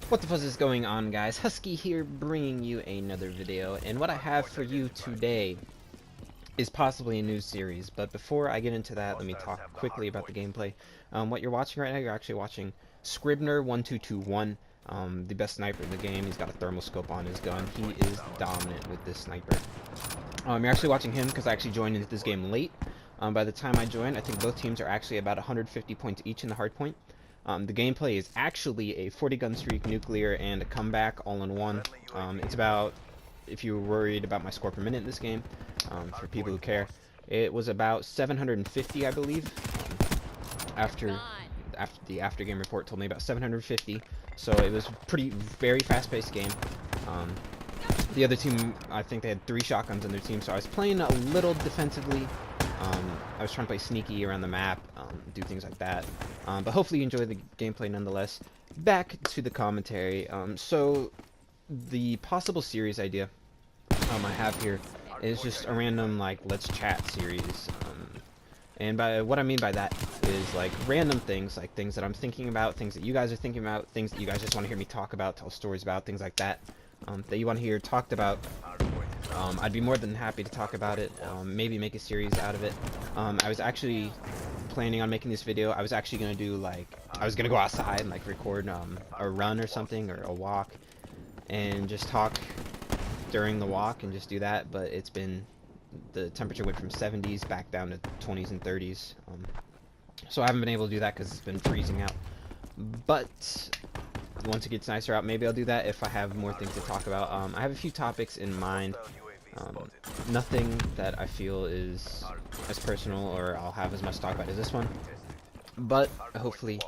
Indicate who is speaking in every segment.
Speaker 1: What the fuzz is going on, guys? Husky here, bringing you another video, and what I have for you today is possibly a new series, but before I get into that, let me talk quickly about the gameplay. What you're watching right now, you're actually watching Scribner1221, the best sniper in the game. He's got a thermal scope on his gun. He is dominant with this sniper. You're actually watching him because I actually joined into this game late. By the time I joined, I think both teams are actually about 150 points each in the hardpoint. The gameplay is actually a 40-gun-streak, nuclear, and a comeback all in one. It's about, if you were worried about my score per minute in this game, for people who care, it was about 750, I believe. After the after game report told me about 750, so it was very fast-paced game. The other team, I think they had 3 shotguns on their team, so I was playing a little defensively. I was trying to play sneaky around the map, do things like that. But hopefully you enjoy the gameplay nonetheless. Back to the commentary. So the possible series idea I have here is just a random, like, let's chat series. And by what I mean by that is like random things, like things that I'm thinking about, things that you guys are thinking about, things that you guys just want to hear me talk about, tell stories about, things like that, that you want to hear talked about. I'd be more than happy to talk about it, maybe make a series out of it. I was actually planning on making this video. I was actually going to do, like, I was going to go outside and, like, record a run or something, or a walk, and just talk during the walk and just do that, but it's been, the temperature went from 70s back down to 20s and 30s, so I haven't been able to do that because it's been freezing out. But once it gets nicer out, maybe I'll do that if I have more things to talk about. I have a few topics in mind. Nothing that I feel is as personal or I'll have as much to talk about as this one, but hopefully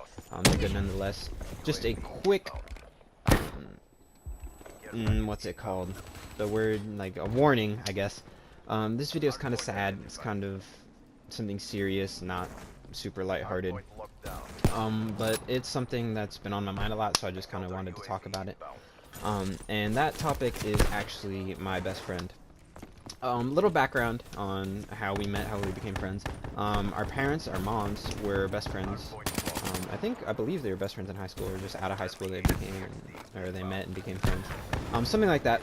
Speaker 1: they're good nonetheless. Just a quick, what's it called? The word, like a warning, I guess. This video is kind of sad. It's kind of something serious, not super lighthearted. But it's something that's been on my mind a lot, so I just kind of wanted to talk about it. And that topic is actually my best friend. Little background on how we met, how we became friends. Our parents, our moms, were best friends. I believe they were best friends in high school, or just out of high school they met and became friends. Something like that.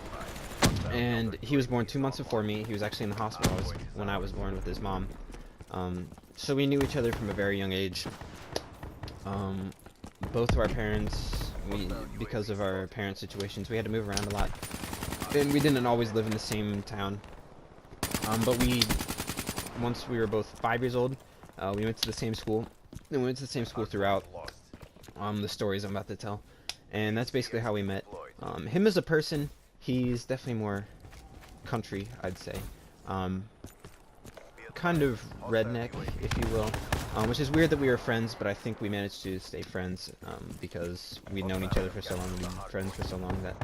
Speaker 1: And he was born 2 months before me. He was actually in the hospital when I was born with his mom. So we knew each other from a very young age. Both of our parents, because of our parents' situations, we had to move around a lot. And we didn't always live in the same town. But once we were both 5 years old, we went to the same school. And we went to the same school throughout the stories I'm about to tell. And that's basically how we met. Him as a person, he's definitely more country, I'd say. Kind of redneck, if you will. Which is weird that we were friends, but I think we managed to stay friends because we'd known each other for so long, we'd been friends for so long that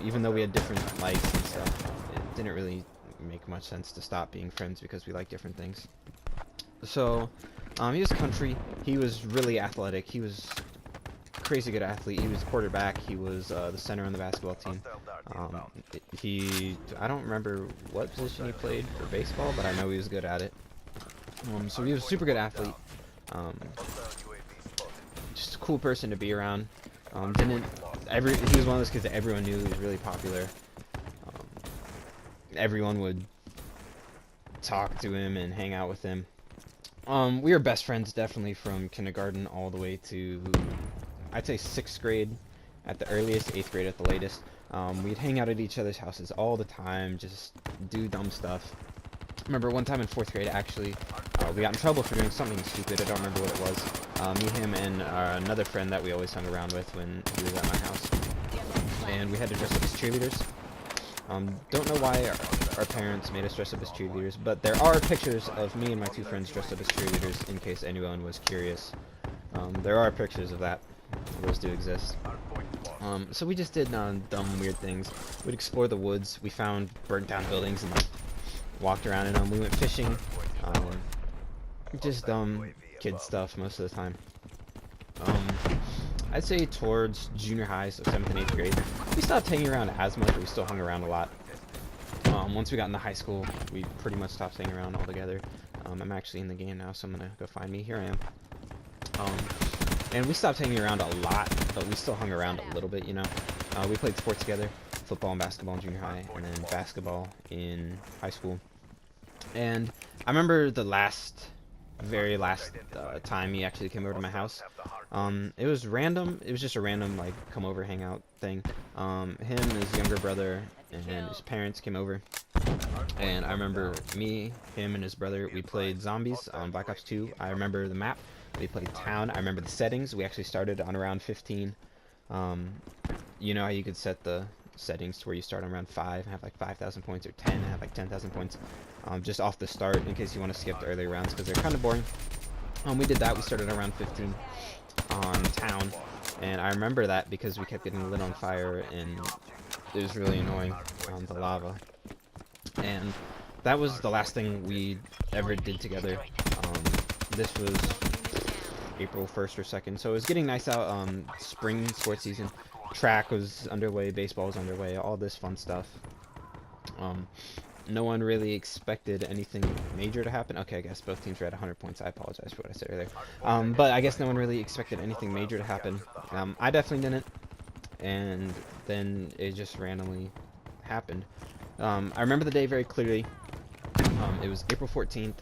Speaker 1: even though we had different likes and stuff, it didn't really make much sense to stop being friends because we like different things. So, he was country. He was really athletic. He was a crazy good athlete. He was quarterback. He was the center on the basketball team. I don't remember what position he played for baseball, but I know he was good at it. So he was a super good athlete. Just a cool person to be around. He was one of those kids that everyone knew. He was really popular. Everyone would talk to him and hang out with him. We were best friends definitely from kindergarten all the way to, I'd say, 6th grade at the earliest, 8th grade at the latest. We'd hang out at each other's houses all the time, just do dumb stuff. I remember one time in 4th grade, actually, we got in trouble for doing something stupid. I don't remember what it was. Me, him, and another friend that we always hung around with when he was at my house. And we had to dress up as cheerleaders. Don't know why our parents made us dress up as cheerleaders, but there are pictures of me and my 2 friends dressed up as cheerleaders in case anyone was curious. There are pictures of that. Those do exist. So we just did dumb, weird things. We'd explore the woods. We found burnt down buildings and walked around in them. We went fishing. Just dumb kid stuff most of the time. I'd say towards junior high, so 7th and 8th grade, we stopped hanging around as much, but we still hung around a lot. Once we got into high school, we pretty much stopped hanging around altogether. I'm actually in the game now, so I'm gonna go find me. Here I am. And we stopped hanging around a lot, but we still hung around a little bit, you know. We played sports together, football and basketball in junior high, and then basketball in high school. And I remember the very last time he actually came over to my house. It was random. It was just a random, like, come over, hang out thing. Him and his younger brother and his parents came over. And I remember me, him, and his brother, we played zombies on Black Ops 2. I remember the map. We played town. I remember the settings. We actually started on around 15. You know how you could set the settings to where you start on round 5 and have like 5,000 points, or 10 and have like 10,000 points, just off the start, in case you want to skip the earlier rounds because they're kind of boring. We did that. We started around 15 on town, and I remember that because we kept getting lit on fire and it was really annoying, the lava. And that was the last thing we ever did together. This was April 1st or 2nd, so it was getting nice out. Spring sports season, track was underway, baseball was underway, all this fun stuff. No one really expected anything major to happen. Okay, I guess both teams were at 100 points. I apologize for what I said earlier. But I guess no one really expected anything major to happen. I definitely didn't. And then it just randomly happened. I remember the day very clearly. It was April 14th,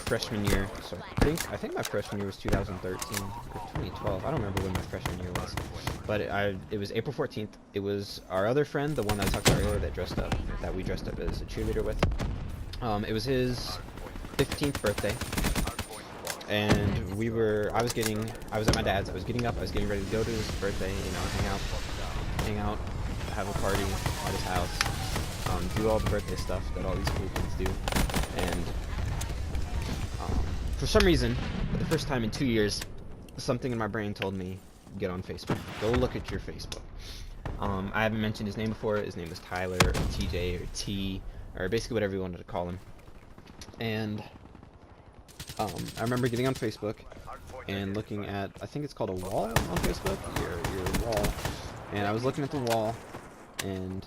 Speaker 1: freshman year. So I think my freshman year was 2013 or 2012. I don't remember when my freshman year was. But it was April 14th. It was our other friend, the one I talked about earlier, that we dressed up as a cheerleader with. It was his 15th birthday. And I was at my dad's. I was getting up. I was getting ready to go to his birthday. You know, hang out, have a party at his house, do all the birthday stuff that all these cool kids do. And for some reason, for the first time in 2 years, something in my brain told me, get on Facebook. Go look at your Facebook. I haven't mentioned his name before. His name was Tyler, or TJ, or T, or basically whatever you wanted to call him. And I remember getting on Facebook and looking at, I think it's called a wall on Facebook, your wall. And I was looking at the wall, and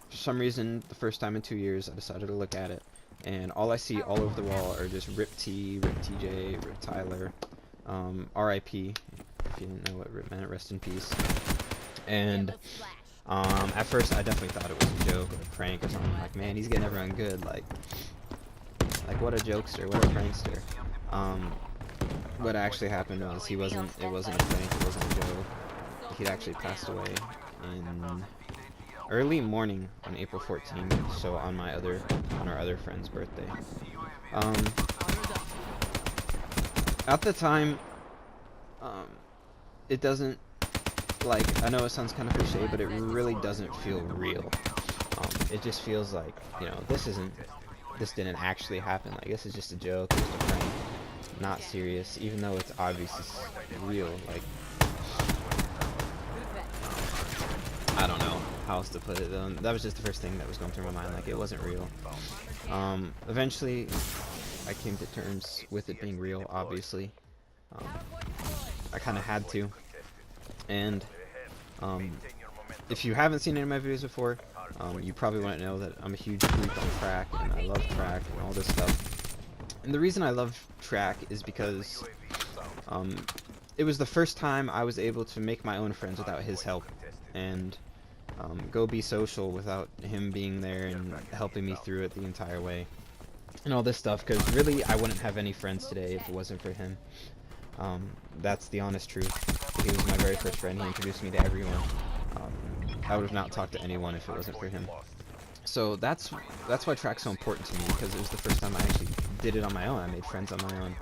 Speaker 1: for some reason, the first time in 2 years, I decided to look at it. And all I see all over the wall are just Rip T, Rip TJ, Rip Tyler, R.I.P. If you didn't know what Rip meant, rest in peace. And at first, I definitely thought it was a joke or a prank or something. Like, man, he's getting everyone good. Like what a jokester, what a prankster. What actually happened was it wasn't a prank, it wasn't a joke. He'd actually passed away in early morning on April 14th, so on our other friend's birthday. At the time, it doesn't, like, I know it sounds kind of cliche, but it really doesn't feel real. It just feels like, you know, this didn't actually happen. Like, this is just a joke, just a prank, not serious, even though it's obviously real. Like, I don't know how else to put it. That was just the first thing that was going through my mind. Like, it wasn't real. Eventually, I came to terms with it being real, obviously. I kind of had to. And if you haven't seen any of my videos before, you probably wouldn't know that I'm a huge freak on track, and I love track and all this stuff. And the reason I love track is because it was the first time I was able to make my own friends without his help, and go be social without him being there and helping me through it the entire way, and all this stuff, because really I wouldn't have any friends today if it wasn't for him. That's the honest truth. He was my very first friend. He introduced me to everyone. I would have not talked to anyone if it wasn't for him. So that's why track's so important to me, because it was the first time I actually did it on my own. I made friends on my own,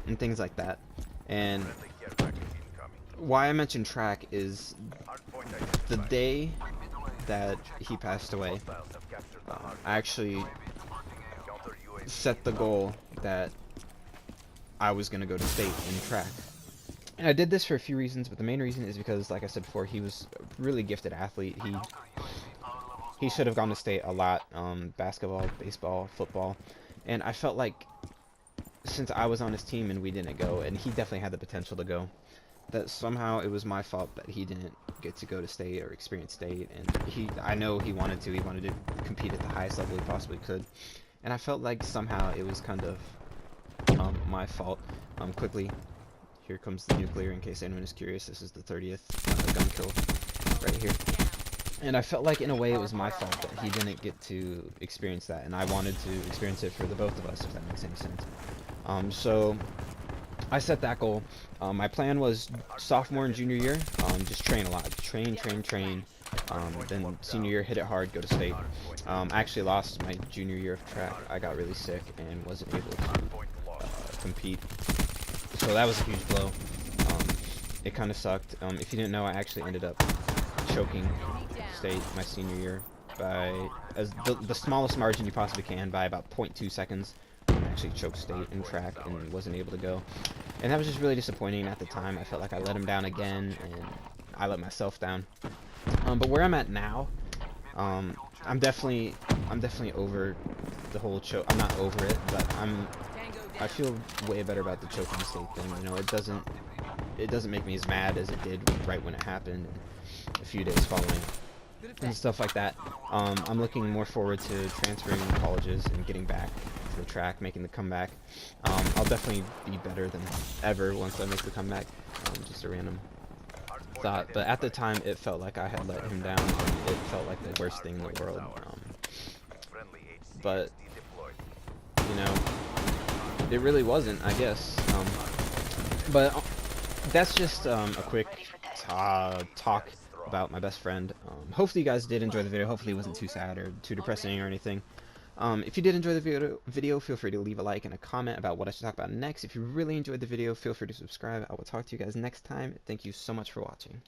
Speaker 1: and things like that. And why I mention track is the day that he passed away, I actually set the goal that I was going to go to state in track. And I did this for a few reasons, but the main reason is because, like I said before, he was a really gifted athlete. He should have gone to state a lot, basketball, baseball, football, and I felt like since I was on his team and we didn't go, and he definitely had the potential to go, that somehow it was my fault that he didn't get to go to state or experience state. And I know he wanted to compete at the highest level he possibly could, and I felt like somehow it was kind of my fault Quickly, here comes the nuclear. In case anyone is curious, this is the 30th gun kill right here. And I felt like in a way it was my fault that he didn't get to experience that, and I wanted to experience it for the both of us, if that makes any sense. So I set that goal. My plan was sophomore and junior year, just train a lot, train. Then senior year, hit it hard, go to state. I actually lost my junior year of track. I got really sick and wasn't able to compete, so that was a huge blow. It kind of sucked. If you didn't know, I actually ended up choking state my senior year by the smallest margin you possibly can, by about 0.2 seconds. I actually choked state in track and wasn't able to go, and that was just really disappointing. At the time, I felt like I let him down again, and I let myself down. But where I'm at now, I'm definitely over the whole choke. I'm not over it, but I feel way better about the choking state thing. You know, it doesn't make me as mad as it did right when it happened, and a few days following, and stuff like that. I'm looking more forward to transferring colleges and getting back to the track, making the comeback. I'll definitely be better than ever once I make the comeback. Just a random thought, but at the time it felt like I had let him down, and it felt like the worst thing in the world. But you know, it really wasn't, I guess. But that's just a quick talk about my best friend. Hopefully you guys did enjoy the video. Hopefully it wasn't too sad or too depressing or anything. If you did enjoy the video, feel free to leave a like and a comment about what I should talk about next. If you really enjoyed the video, feel free to subscribe. I will talk to you guys next time. Thank you so much for watching.